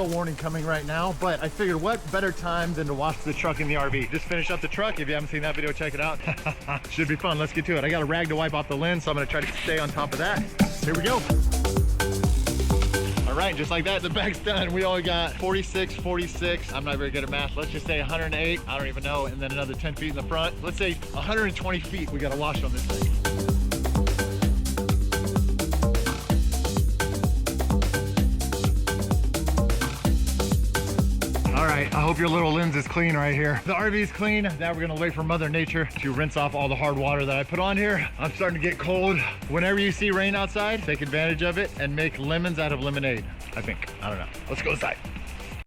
warning coming right now, but I figured what better time than to wash the truck in the RV. Just finish up the truck. If you haven't seen that video, check it out. Should be fun. Let's get to it. I got a rag to wipe off the lens, so I'm gonna try to stay on top of that. Here we go. All right, just like that, the bag's done. We only got 46, 46. I'm not very good at math. Let's just say 108. I don't even know. And then another 10 feet in the front. Let's say 120 feet we got to wash on this thing. All right, I hope your little lens is clean right here. The RV is clean. Now we're gonna wait for Mother Nature to rinse off all the hard water that I put on here. I'm starting to get cold. Whenever you see rain outside, take advantage of it and make lemons out of lemonade, I think. I don't know. Let's go inside.